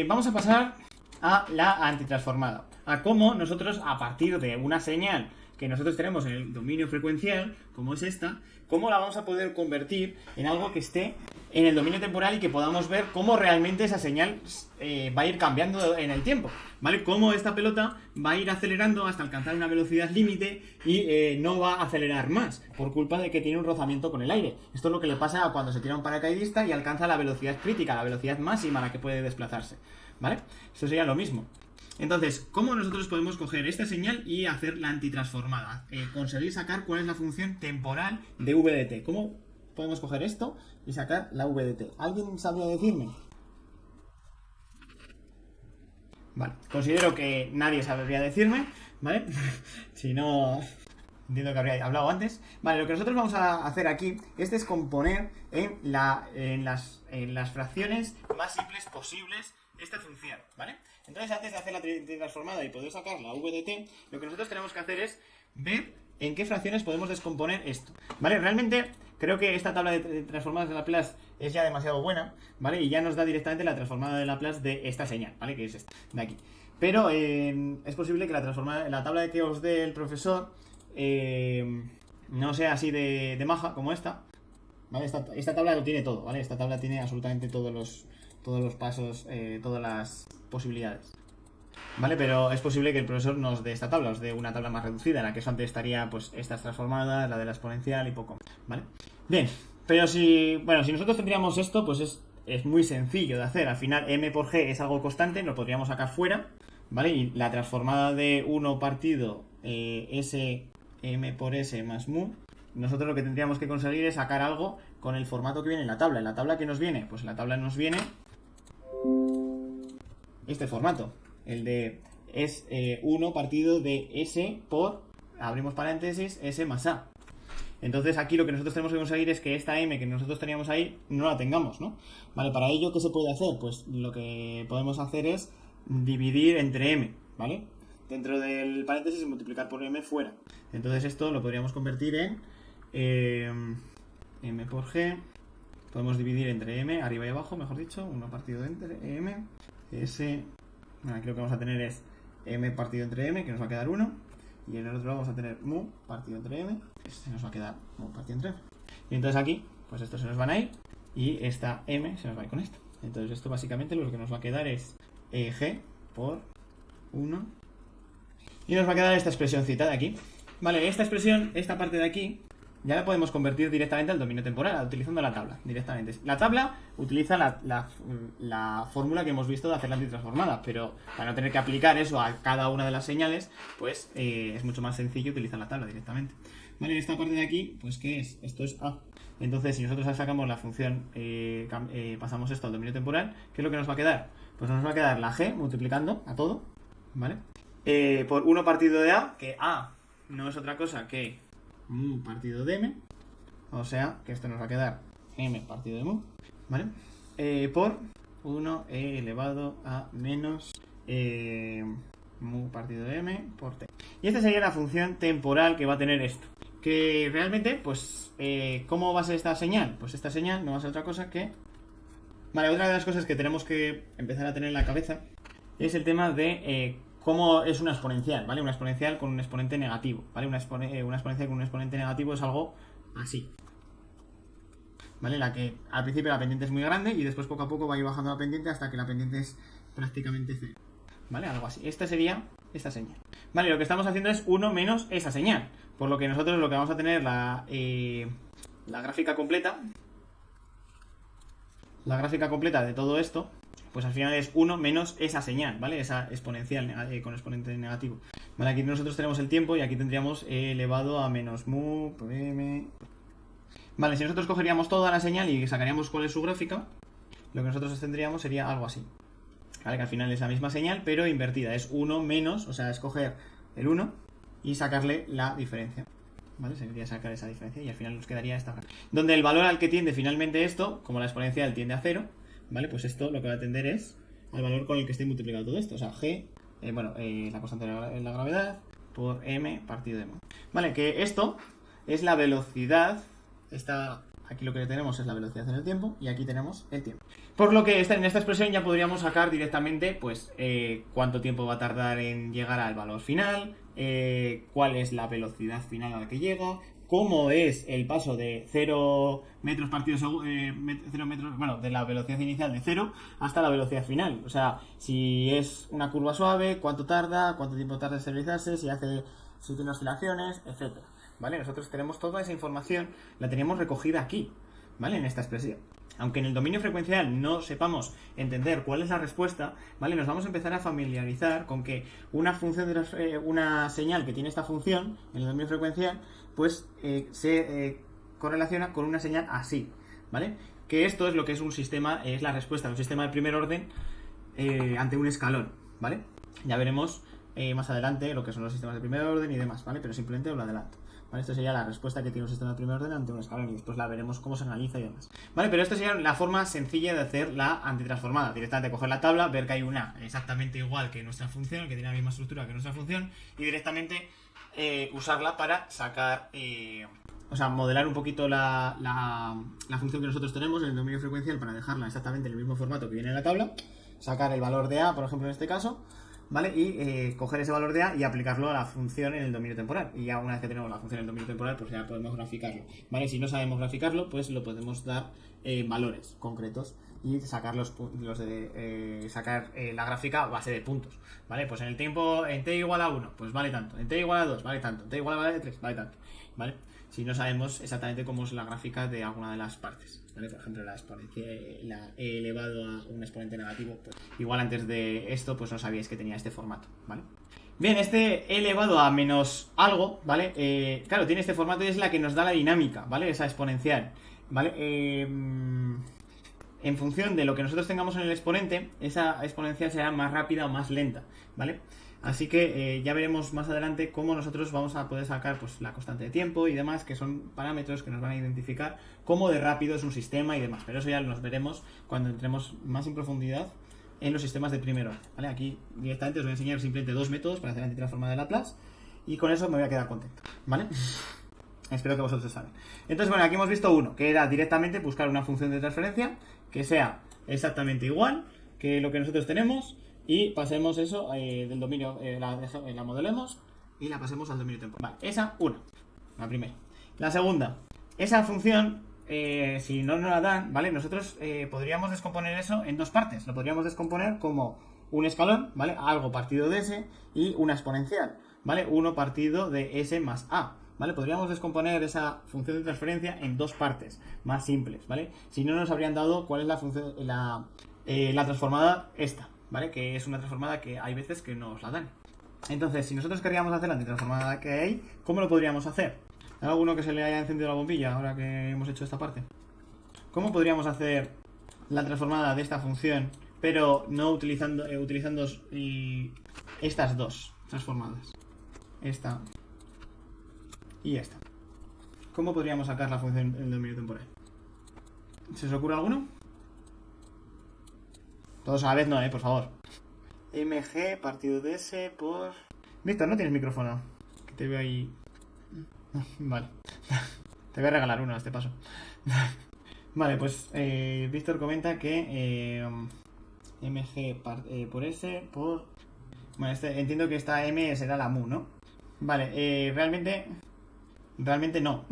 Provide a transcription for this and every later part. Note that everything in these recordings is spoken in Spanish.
Vamos a pasar a la antitransformada. A cómo nosotros, a partir de una señal que nosotros tenemos en el dominio frecuencial, como es esta, cómo la vamos a poder convertir en algo que esté en el dominio temporal y que podamos ver cómo realmente esa señal va a ir cambiando en el tiempo, ¿vale? Cómo esta pelota va a ir acelerando hasta alcanzar una velocidad límite y no va a acelerar más por culpa de que tiene un rozamiento con el aire. Esto es lo que le pasa a cuando se tira un paracaidista y alcanza la velocidad crítica, la velocidad máxima a la que puede desplazarse, ¿vale? Esto sería lo mismo. Entonces, ¿cómo nosotros podemos coger esta señal y hacer la antitransformada? Conseguir sacar cuál es la función temporal de VDT. ¿Cómo podemos coger esto y sacar la VDT? ¿Alguien sabría decirme? Vale, considero que nadie sabría decirme, ¿vale? Si no, entiendo que habría hablado antes. Vale, lo que nosotros vamos a hacer aquí es descomponer en las fracciones más simples posibles esta función, ¿vale? Entonces, antes de hacer la transformada y poder sacar la VDT, lo que nosotros tenemos que hacer es ver en qué fracciones podemos descomponer esto, ¿vale? Realmente creo que esta tabla de transformadas de Laplace es ya demasiado buena, ¿vale? Y ya nos da directamente la transformada de Laplace de esta señal, ¿vale? Que es esta, de aquí. Pero es posible que la tabla que os dé el profesor no sea así de maja como esta, ¿vale? Esta tabla lo tiene todo, ¿vale? Esta tabla tiene absolutamente todos los pasos, todas las posibilidades, ¿vale? Pero es posible que el profesor nos dé esta tabla, os dé una tabla más reducida, en la que eso antes estaría, pues, estas transformadas, la de la exponencial y poco, ¿vale? Bien, pero si nosotros tendríamos esto, pues es muy sencillo de hacer. Al final, m por g es algo constante, lo podríamos sacar fuera, ¿vale? Y la transformada de 1 partido s m por s más mu, nosotros lo que tendríamos que conseguir es sacar algo con el formato que viene en la tabla. ¿En la tabla que nos viene? Pues en la tabla nos viene este formato, el de es 1 partido de s por, abrimos paréntesis, s más a. Entonces aquí lo que nosotros tenemos que conseguir es que esta m que nosotros teníamos ahí no la tengamos, ¿no? Vale, para ello, ¿qué se puede hacer? Pues lo que podemos hacer es dividir entre m, ¿vale? Dentro del paréntesis y multiplicar por m fuera. Entonces esto lo podríamos convertir en m por g. Podemos dividir entre m, arriba y abajo, mejor dicho, 1 partido entre m, s, bueno, aquí lo que vamos a tener es m partido entre m, que nos va a quedar 1, y en el otro lado vamos a tener mu partido entre m, este nos va a quedar mu partido entre m. Y entonces aquí, pues estos se nos van a ir, y esta m se nos va a ir con esto. Entonces esto básicamente lo que nos va a quedar es g por 1, y nos va a quedar esta expresioncita de aquí. Vale, esta expresión, esta parte de aquí, ya la podemos convertir directamente al dominio temporal, utilizando la tabla, directamente. La tabla utiliza la fórmula que hemos visto de hacer la antitransformada, pero para no tener que aplicar eso a cada una de las señales, pues es mucho más sencillo utilizar la tabla directamente. Vale, esta parte de aquí, pues ¿qué es? Esto es a. Entonces, si nosotros sacamos la función, pasamos esto al dominio temporal, ¿qué es lo que nos va a quedar? Pues nos va a quedar la g multiplicando a todo, ¿vale? Por 1 partido de a, que a no es otra cosa que mu partido de m, o sea que esto nos va a quedar m partido de mu, ¿vale? Por 1 elevado a menos mu partido de m por t. Y esta sería la función temporal que va a tener esto. Que realmente, pues, ¿cómo va a ser esta señal? Pues esta señal no va a ser otra cosa que... Vale, otra de las cosas que tenemos que empezar a tener en la cabeza es el tema de cómo es una exponencial, ¿vale? Una exponencial con un exponente negativo, ¿vale? Una exponencial con un exponente negativo es algo así, ¿vale? La que al principio la pendiente es muy grande y después poco a poco va a ir bajando la pendiente hasta que la pendiente es prácticamente cero, ¿vale? Algo así. Esta sería esta señal. Vale, lo que estamos haciendo es 1 menos esa señal, por lo que nosotros lo que vamos a tener la gráfica completa. La gráfica completa de todo esto, pues al final es 1 menos esa señal, ¿vale? Esa exponencial con exponente negativo. Vale, aquí nosotros tenemos el tiempo y aquí tendríamos elevado a menos mu por m. Vale, si nosotros cogeríamos toda la señal y sacaríamos cuál es su gráfica, lo que nosotros tendríamos sería algo así. Vale, que al final es la misma señal, pero invertida. Es 1 menos, o sea, es coger el 1 y sacarle la diferencia. ¿Vale? Sería sacar esa diferencia y al final nos quedaría esta gráfica. Donde el valor al que tiende finalmente esto, como la exponencial tiende a 0, ¿vale? Pues esto lo que va a tender es al valor con el que esté multiplicado todo esto. O sea, g, la constante de la gravedad, por m partido de mu. Vale, que esto es la velocidad, esta aquí lo que tenemos es la velocidad en el tiempo y aquí tenemos el tiempo. Por lo que en esta expresión ya podríamos sacar directamente pues cuánto tiempo va a tardar en llegar al valor final, cuál es la velocidad final a la que llega, cómo es el paso de 0 metros partidos 0 metros, bueno, de la velocidad inicial de 0 hasta la velocidad final. O sea, si es una curva suave, cuánto tarda, cuánto tiempo tarda en estabilizarse, si tiene oscilaciones, etcétera. ¿Vale? Nosotros tenemos toda esa información, la tenemos recogida aquí, ¿vale? En esta expresión. Aunque en el dominio frecuencial no sepamos entender cuál es la respuesta, ¿vale? Nos vamos a empezar a familiarizar con que una función una señal que tiene esta función en el dominio frecuencial, pues se correlaciona con una señal así, ¿vale? Que esto es lo que es un sistema, es la respuesta de un sistema de primer orden ante un escalón, ¿vale? Ya veremos más adelante lo que son los sistemas de primer orden y demás, ¿vale? Pero simplemente lo adelanto. ¿Vale? Esto sería la respuesta que tiene un sistema de primer orden ante un escalón y después la veremos cómo se analiza y demás. ¿Vale? Pero esto sería la forma sencilla de hacer la antitransformada. Directamente coger la tabla, ver que hay una exactamente igual que nuestra función, que tiene la misma estructura que nuestra función, y directamente usarla para sacar, o sea, modelar un poquito la función que nosotros tenemos en el dominio frecuencial para dejarla exactamente en el mismo formato que viene en la tabla, sacar el valor de A, por ejemplo, en este caso, ¿vale? Y coger ese valor de A y aplicarlo a la función en el dominio temporal. Y ya una vez que tenemos la función en el dominio temporal, pues ya podemos graficarlo, ¿vale? Si no sabemos graficarlo, pues lo podemos dar valores concretos y sacar sacar la gráfica a base de puntos, ¿vale? Pues en el tiempo, en t igual a 1, pues vale tanto, en t igual a 2, vale tanto, en t igual a 3, vale tanto, ¿vale? Si no sabemos exactamente cómo es la gráfica de alguna de las partes, ¿vale? Por ejemplo, la e elevado a un exponente negativo, pues igual antes de esto pues no sabíais que tenía este formato, ¿vale? Bien, este e elevado a menos algo, ¿vale? Claro, tiene este formato y es la que nos da la dinámica, ¿vale? Esa exponencial, ¿vale? En función de lo que nosotros tengamos en el exponente, esa exponencial será más rápida o más lenta, ¿vale? Así que ya veremos más adelante cómo nosotros vamos a poder sacar pues la constante de tiempo y demás, que son parámetros que nos van a identificar cómo de rápido es un sistema y demás. Pero eso ya los veremos cuando entremos más en profundidad en los sistemas de primer orden, ¿vale? Aquí directamente os voy a enseñar simplemente dos métodos para hacer la antitransformada de Laplace y con eso me voy a quedar contento, ¿vale? Espero que vosotros saben. Entonces, bueno, aquí hemos visto uno, que era directamente buscar una función de transferencia que sea exactamente igual que lo que nosotros tenemos y pasemos eso del dominio, la modelemos y la pasemos al dominio temporal. Vale, esa, una, la primera. La segunda, esa función, si no nos la dan, ¿vale? Nosotros podríamos descomponer eso en dos partes. Lo podríamos descomponer como un escalón, ¿vale? Algo partido de S y una exponencial, ¿vale? 1 partido de S más A. ¿Vale? Podríamos descomponer esa función de transferencia en dos partes más simples, ¿vale? Si no nos habrían dado cuál es la función, la transformada esta, ¿vale? Que es una transformada que hay veces que nos la dan. Entonces, si nosotros queríamos hacer la antitransformada que hay, ¿cómo lo podríamos hacer? ¿Hay alguno que se le haya encendido la bombilla ahora que hemos hecho esta parte? ¿Cómo podríamos hacer la transformada de esta función, pero no utilizando estas dos transformadas? Esta y esta. ¿Cómo podríamos sacar la función en el dominio temporal? ¿Se os ocurre alguno? Todos a la vez no, por favor. mg partido de s por... Víctor, no tienes micrófono. Que te veo ahí... Vale. Te voy a regalar uno a este paso. Vale, pues Víctor comenta que mg por s por... Bueno, entiendo que esta m será la mu, ¿no? Vale, realmente no.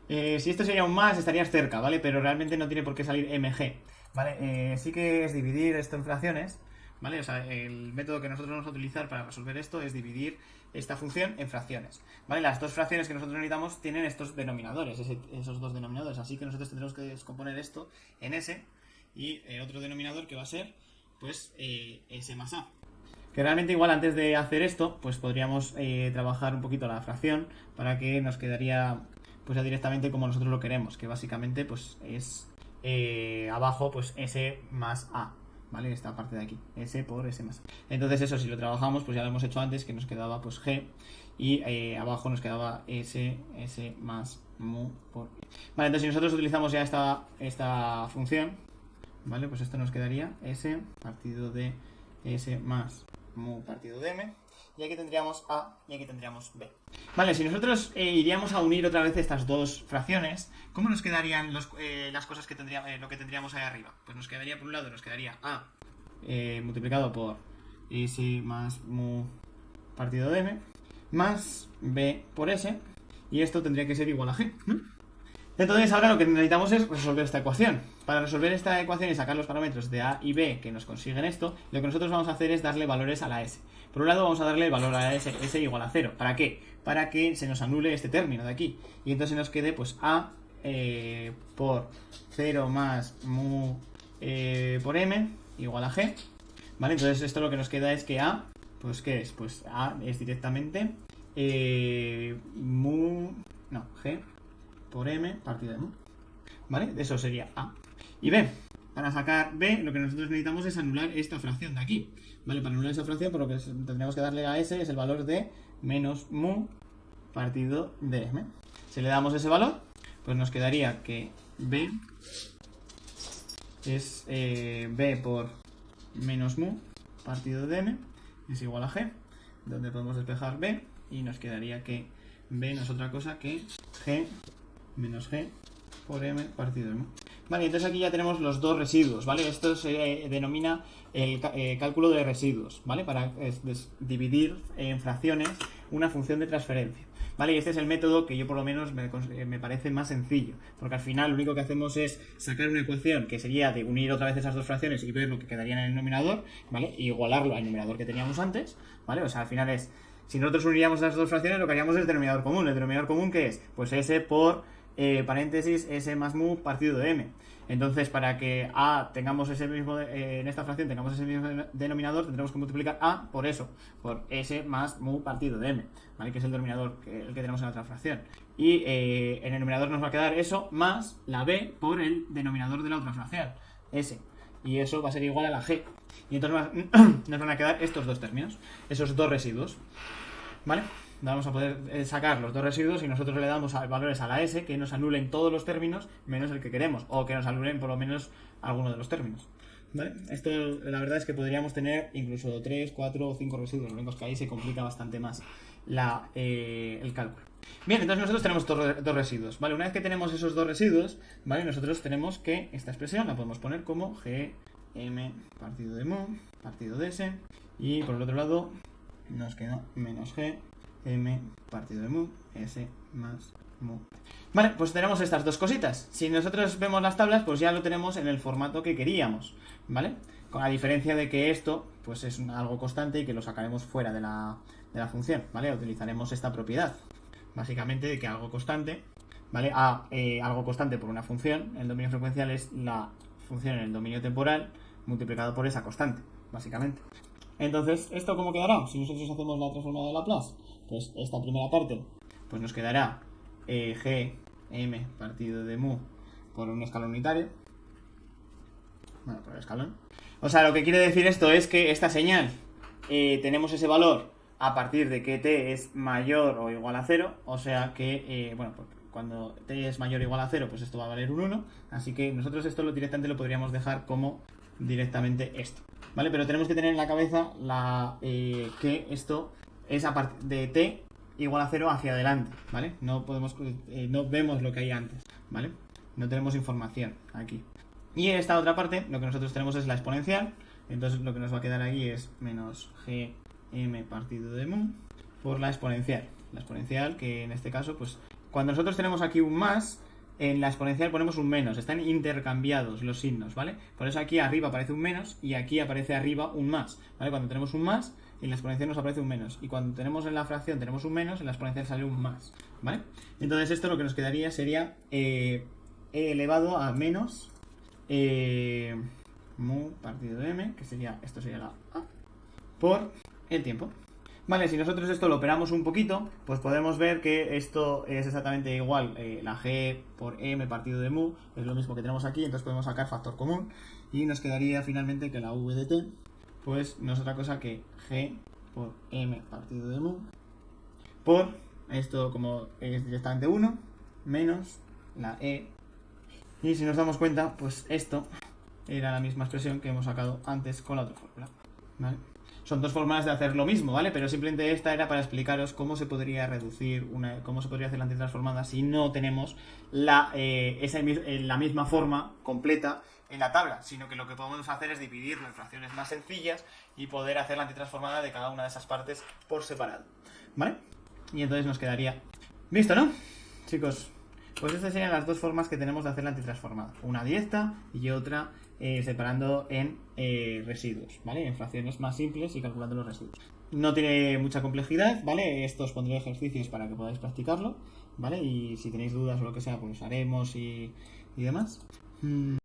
Si esto sería un más, estarías cerca, ¿vale? Pero realmente no tiene por qué salir mg, ¿vale? Sí que es dividir esto en fracciones, ¿vale? O sea, el método que nosotros vamos a utilizar para resolver esto es dividir esta función en fracciones, ¿vale? Las dos fracciones que nosotros necesitamos tienen estos denominadores, esos dos denominadores, así que nosotros tendremos que descomponer esto en s y otro denominador que va a ser, pues, s más a. Que realmente igual antes de hacer esto, pues podríamos trabajar un poquito la fracción para que nos quedaría pues ya directamente como nosotros lo queremos, que básicamente pues es abajo pues s más a, ¿vale? Esta parte de aquí, s por s más a. Entonces eso, si lo trabajamos, pues ya lo hemos hecho antes, que nos quedaba pues g y abajo nos quedaba s más mu por... Vale, entonces si nosotros utilizamos ya esta función, ¿vale? Pues esto nos quedaría s partido de s más mu partido de m, y aquí tendríamos a y aquí tendríamos b. Vale, si nosotros iríamos a unir otra vez estas dos fracciones, ¿cómo nos quedarían las cosas que tendríamos, lo que tendríamos ahí arriba? Pues nos quedaría, por un lado, nos quedaría a multiplicado por s más mu partido de m, más b por s, y esto tendría que ser igual a g, ¿no? Entonces ahora lo que necesitamos es resolver esta ecuación. Para resolver esta ecuación y sacar los parámetros de a y b que nos consiguen esto, lo que nosotros vamos a hacer es darle valores a la s. Por un lado vamos a darle el valor a la s igual a 0. ¿Para qué? Para que se nos anule este término de aquí. Y entonces nos quede pues a por 0 más mu por m igual a g. ¿Vale? Entonces esto lo que nos queda es que a, pues ¿qué es? Pues a es directamente g por m partido de mu. ¿Vale? Eso sería a. Y b, para sacar b, lo que nosotros necesitamos es anular esta fracción de aquí. ¿Vale? Para anular esa fracción, por lo que tendríamos que darle a s es el valor de menos mu partido de m. Si le damos ese valor, pues nos quedaría que b es b por menos mu partido de m es igual a g, donde podemos despejar b, y nos quedaría que b no es otra cosa que g menos g por m partido de mu. Vale, entonces aquí ya tenemos los dos residuos, ¿vale? Esto se denomina el cálculo de residuos, ¿vale? Para dividir en fracciones una función de transferencia, ¿vale? Y este es el método que yo por lo menos me parece más sencillo, porque al final lo único que hacemos es sacar una ecuación que sería de unir otra vez esas dos fracciones y ver lo que quedaría en el denominador, ¿vale? Y igualarlo al numerador que teníamos antes, ¿vale? O sea, al final es, si nosotros uniríamos las dos fracciones, lo que haríamos es el denominador común. ¿El denominador común qué es? Pues s por paréntesis s más mu partido de m. Entonces, para que a tengamos ese mismo, en esta fracción tengamos ese mismo denominador, tendremos que multiplicar a por eso, por s más mu partido de m, ¿vale? Que es el denominador, el que tenemos en la otra fracción. Y en el numerador nos va a quedar eso más la b por el denominador de la otra fracción, s. Y eso va a ser igual a la g. Y entonces nos van a quedar estos dos términos, esos dos residuos, ¿vale? Vamos a poder sacar los dos residuos y nosotros le damos valores a la s que nos anulen todos los términos menos el que queremos, o que nos anulen por lo menos alguno de los términos, ¿vale? Esto la verdad es que podríamos tener incluso 3, 4 o 5 residuos, lo único es que ahí se complica bastante más el cálculo. Bien, entonces nosotros tenemos dos residuos, ¿vale? Una vez que tenemos esos dos residuos, ¿vale? Nosotros tenemos que esta expresión la podemos poner como g m partido de mu partido de s, y por el otro lado nos queda menos g m partido de mu s más mu. Vale, pues tenemos estas dos cositas. Si nosotros vemos las tablas, pues ya lo tenemos en el formato que queríamos, ¿vale? Con la diferencia de que esto pues es algo constante y que lo sacaremos fuera de la función, ¿vale? Utilizaremos esta propiedad, básicamente, de que algo constante, ¿vale? Algo constante por una función, el dominio frecuencial es la función en el dominio temporal multiplicado por esa constante, básicamente. Entonces, ¿esto cómo quedará? Si nosotros hacemos la transformada de Laplace, pues esta primera parte pues nos quedará g m partido de mu por un escalón unitario, bueno, por el escalón. O sea, lo que quiere decir esto es que esta señal tenemos ese valor a partir de que t es mayor o igual a 0, o sea que, bueno, pues cuando t es mayor o igual a 0, pues esto va a valer un 1, así que nosotros esto directamente lo podríamos dejar como directamente esto, ¿vale? Pero tenemos que tener en la cabeza que esto es a partir de t igual a 0 hacia adelante, ¿vale? No podemos, no vemos lo que hay antes, ¿vale? No tenemos información aquí. Y esta otra parte, lo que nosotros tenemos es la exponencial, entonces lo que nos va a quedar aquí es menos g m partido de mu por la exponencial. La exponencial que en este caso, pues cuando nosotros tenemos aquí un más, en la exponencial ponemos un menos, están intercambiados los signos, ¿vale? Por eso aquí arriba aparece un menos y aquí aparece arriba un más, ¿vale? Cuando tenemos un más, en la exponencial nos aparece un menos, y cuando tenemos en la fracción tenemos un menos, en la exponencial sale un más, ¿vale? Entonces esto lo que nos quedaría sería e elevado a menos mu partido de m, que sería, esto sería la a, por el tiempo. Vale, si nosotros esto lo operamos un poquito, pues podemos ver que esto es exactamente igual, la g por m partido de mu es lo mismo que tenemos aquí, entonces podemos sacar factor común y nos quedaría finalmente que la v de t pues no es otra cosa que g por m partido de mu por esto, como es directamente 1, menos la e, y si nos damos cuenta, pues esto era la misma expresión que hemos sacado antes con la otra fórmula. ¿vale? Son dos formas de hacer lo mismo, ¿vale? Pero simplemente esta era para explicaros cómo se podría reducir, cómo se podría hacer la antitransformada si no tenemos la misma forma completa en la tabla, sino que lo que podemos hacer es dividirlo en fracciones más sencillas y poder hacer la antitransformada de cada una de esas partes por separado, ¿vale? Y entonces nos quedaría... ¿Listo, no? Chicos, pues estas serían las dos formas que tenemos de hacer la antitransformada. Una directa y otra separando en residuos, ¿vale? En fracciones más simples y calculando los residuos. No tiene mucha complejidad, ¿vale? Esto os pondré ejercicios para que podáis practicarlo, ¿vale? Y si tenéis dudas o lo que sea, pues haremos y demás.